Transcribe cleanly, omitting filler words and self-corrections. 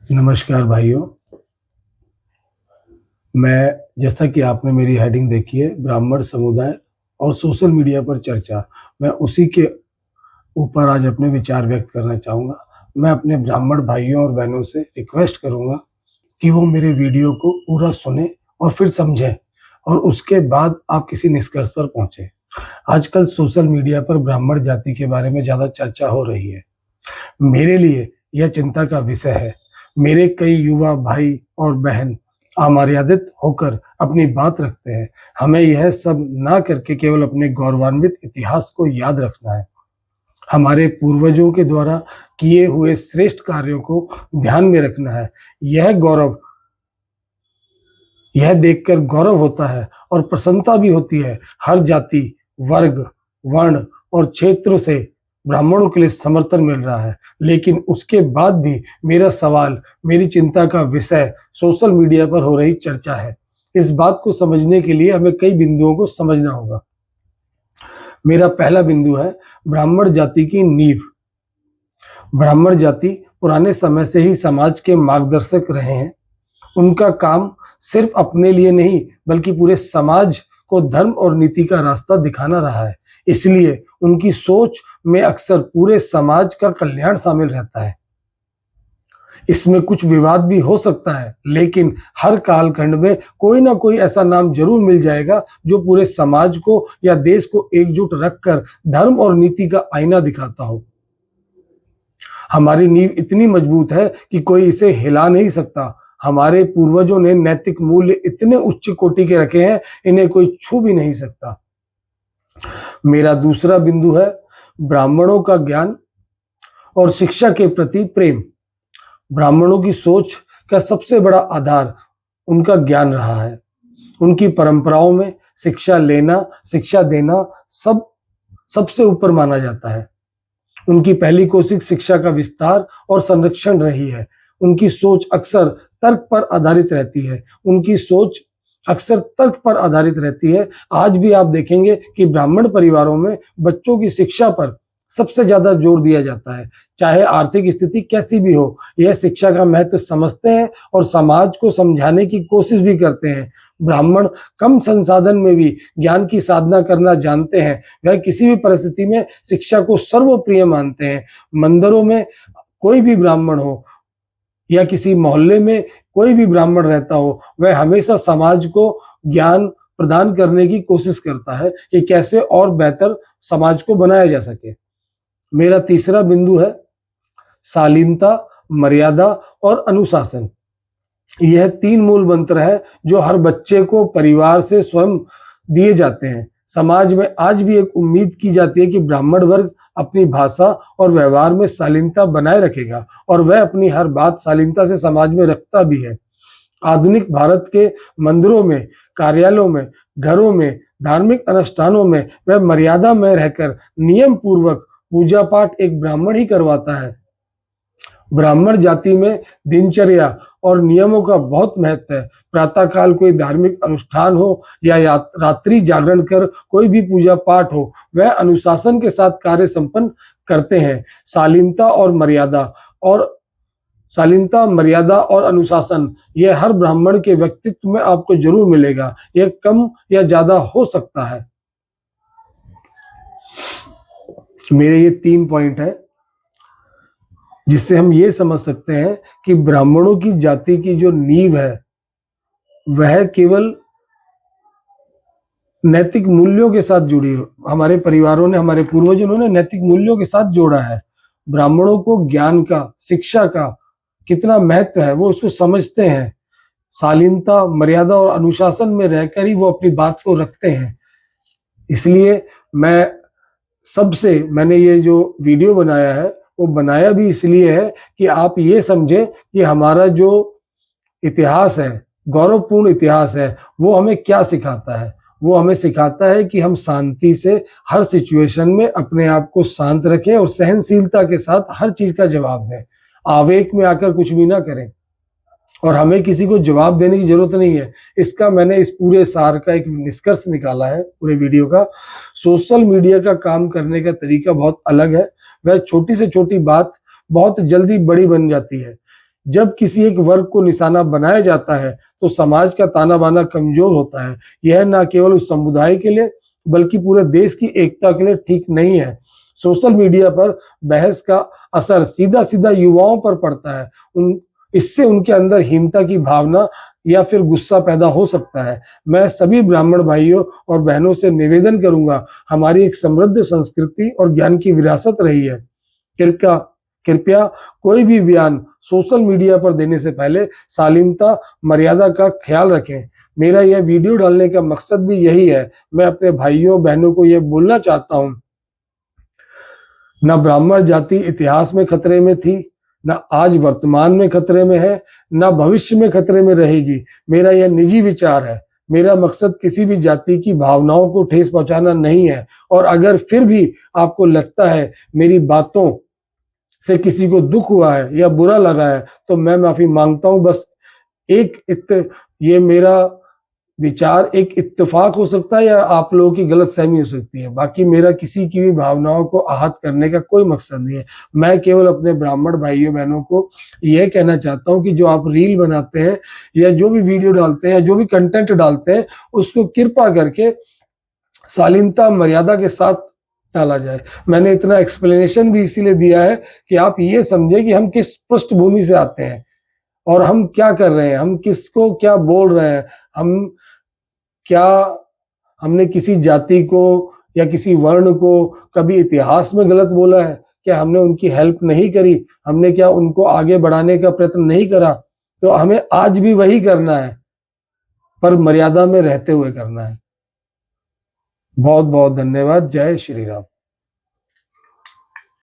नमस्कार भाइयों। मैं जैसा कि आपने मेरी हेडिंग देखी है, ब्राह्मण समुदाय और सोशल मीडिया पर चर्चा, मैं उसी के ऊपर आज अपने विचार व्यक्त करना चाहूँगा। मैं अपने ब्राह्मण भाइयों और बहनों से रिक्वेस्ट करूँगा कि वो मेरे वीडियो को पूरा सुनें और फिर समझें और उसके बाद आप किसी निष्कर्ष पर पहुँचें। आजकल सोशल मीडिया पर ब्राह्मण जाति के बारे में ज़्यादा चर्चा हो रही है। मेरे लिए यह चिंता का विषय है। मेरे कई युवा भाई और बहन अमर्यादित होकर अपनी बात रखते हैं। हमें यह सब ना करके केवल अपने गौरवान्वित इतिहास को याद रखना है। हमारे पूर्वजों के द्वारा किए हुए श्रेष्ठ कार्यों को ध्यान में रखना है। यह देखकर गौरव होता है और प्रसन्नता भी होती है। हर जाति, वर्ग, वर्ण और क्षेत्र से ब्राह्मणों के लिए समर्थन मिल रहा है, लेकिन उसके बाद भी मेरा सवाल, मेरी चिंता का विषय सोशल मीडिया पर हो रही चर्चा है। इस बात को समझने के लिए हमें कई बिंदुओं को समझना होगा। मेरा पहला बिंदु है ब्राह्मण जाति की नींव। ब्राह्मण जाति पुराने समय से ही समाज के मार्गदर्शक रहे हैं। उनका काम सिर्फ अपने लिए नहीं बल्कि पूरे समाज को धर्म और नीति का रास्ता दिखाना रहा है। इसलिए उनकी सोच में अक्सर पूरे समाज का कल्याण शामिल रहता है। इसमें कुछ विवाद भी हो सकता है, लेकिन हर कालखंड में कोई ना कोई ऐसा नाम जरूर मिल जाएगा जो पूरे समाज को या देश को एकजुट रखकर धर्म और नीति का आईना दिखाता हो। हमारी नींव इतनी मजबूत है कि कोई इसे हिला नहीं सकता। हमारे पूर्वजों ने नैतिक मूल्य इतने उच्च कोटि के रखे हैं, इन्हें कोई छू भी नहीं सकता। मेरा दूसरा बिंदु है ब्राह्मणों का ज्ञान और शिक्षा के प्रति प्रेम। ब्राह्मणों की सोच का सबसे बड़ा आधार उनका ज्ञान रहा है। उनकी परंपराओं में शिक्षा देना सबसे ऊपर माना जाता है। उनकी पहली कोशिश शिक्षा का विस्तार और संरक्षण रही है। उनकी सोच अक्सर तर्क पर आधारित रहती है। आज भी आप देखेंगे कि ब्राह्मण परिवारों में बच्चों की शिक्षा पर सबसे ज्यादा जोर दिया जाता है, चाहे आर्थिक स्थिति कैसी भी हो। यह शिक्षा का महत्व समझते हैं और समाज को समझाने की कोशिश भी करते हैं। ब्राह्मण कम संसाधन में भी ज्ञान की साधना करना जानते हैं। वह किसी भी परिस्थिति में शिक्षा को सर्वप्रिय मानते हैं। मंदिरों में कोई भी ब्राह्मण हो या किसी मोहल्ले में कोई भी ब्राह्मण रहता हो, वह हमेशा समाज को ज्ञान प्रदान करने की कोशिश करता है कि कैसे और बेहतर समाज को बनाया जा सके। मेरा तीसरा बिंदु है शालीनता, मर्यादा और अनुशासन। यह तीन मूल मंत्र है जो हर बच्चे को परिवार से स्वयं दिए जाते हैं। समाज में आज भी एक उम्मीद की जाती है कि ब्राह्मण वर्ग अपनी भाषा और व्यवहार में शालीनता बनाए रखेगा, और वह अपनी हर बात शालीनता से समाज में रखता भी है। आधुनिक भारत के मंदिरों में, कार्यालयों में, घरों में, धार्मिक अनुष्ठानों में वह मर्यादा में रहकर नियम पूर्वक पूजा पाठ एक ब्राह्मण ही करवाता है। ब्राह्मण जाति में दिनचर्या और नियमों का बहुत महत्व है। प्रातःकाल कोई धार्मिक अनुष्ठान हो या रात्रि जागरण कर कोई भी पूजा पाठ हो, वह अनुशासन के साथ कार्य संपन्न करते हैं। शालीनता, मर्यादा और अनुशासन, यह हर ब्राह्मण के व्यक्तित्व में आपको जरूर मिलेगा। यह कम या ज्यादा हो सकता है। मेरे ये 3 पॉइंट है जिससे हम ये समझ सकते हैं कि ब्राह्मणों की जाति की जो नींव है वह केवल नैतिक मूल्यों के साथ जुड़ी हो। हमारे परिवारों ने, हमारे पूर्वजों ने नैतिक मूल्यों के साथ जोड़ा है। ब्राह्मणों को ज्ञान का, शिक्षा का कितना महत्व है वो उसको समझते हैं। शालीनता, मर्यादा और अनुशासन में रहकर ही वो अपनी बात को रखते हैं। इसलिए मैंने ये जो वीडियो बनाया है वो बनाया भी इसलिए है कि आप ये समझें कि हमारा जो इतिहास है, गौरवपूर्ण इतिहास है, वो हमें क्या सिखाता है। वो हमें सिखाता है कि हम शांति से हर सिचुएशन में अपने आप को शांत रखें और सहनशीलता के साथ हर चीज का जवाब दें। आवेग में आकर कुछ भी ना करें, और हमें किसी को जवाब देने की जरूरत नहीं है। इसका मैंने इस पूरे सार का एक निष्कर्ष निकाला है पूरे वीडियो का। सोशल मीडिया का काम करने का तरीका बहुत अलग है। वह छोटी से छोटी बात बहुत जल्दी बड़ी बन जाती है। जब किसी एक वर्ग को निशाना बनाया जाता है तो समाज का ताना बाना कमजोर होता है। यह न केवल उस समुदाय के लिए बल्कि पूरे देश की एकता के लिए ठीक नहीं है। सोशल मीडिया पर बहस का असर सीधा सीधा युवाओं पर पड़ता है। इससे उनके अंदर हीनता की भावना या फिर गुस्सा पैदा हो सकता है। मैं सभी ब्राह्मण भाइयों और बहनों से निवेदन करूंगा, हमारी एक समृद्ध संस्कृति और ज्ञान की विरासत रही है। कृपया कृपया कोई भी बयान सोशल मीडिया पर देने से पहले शालीनता मर्यादा का ख्याल रखें। मेरा यह वीडियो डालने का मकसद भी यही है। मैं अपने भाइयों बहनों को यह बोलना चाहता हूं, न ब्राह्मण जाति इतिहास में खतरे में थी, न आज वर्तमान में खतरे में है, न भविष्य में खतरे में रहेगी। मेरा यह निजी विचार है। मेरा मकसद किसी भी जाति की भावनाओं को ठेस पहुंचाना नहीं है। और अगर फिर भी आपको लगता है मेरी बातों से किसी को दुख हुआ है या बुरा लगा है तो मैं माफी मांगता हूं। बस ये मेरा विचार एक इत्तेफाक हो सकता है या आप लोगों की गलत सहमी हो सकती है। बाकी मेरा किसी की भी भावनाओं को आहत करने का कोई मकसद नहीं है। मैं केवल अपने ब्राह्मण भाइयों बहनों को यह कहना चाहता हूं कि जो आप रील बनाते हैं या जो भी वीडियो डालते हैं, जो भी कंटेंट डालते हैं, उसको कृपा करके शालीनता मर्यादा के साथ डाला जाए। मैंने इतना एक्सप्लेनेशन भी इसीलिए दिया है कि आप ये समझे कि हम किस पृष्ठभूमि से आते हैं और हम क्या कर रहे हैं, हम किसको क्या बोल रहे हैं। क्या हमने किसी जाति को या किसी वर्ण को कभी इतिहास में गलत बोला है? क्या हमने उनकी हेल्प नहीं करी? हमने क्या उनको आगे बढ़ाने का प्रयत्न नहीं करा? तो हमें आज भी वही करना है, पर मर्यादा में रहते हुए करना है। बहुत बहुत धन्यवाद। जय श्री राम।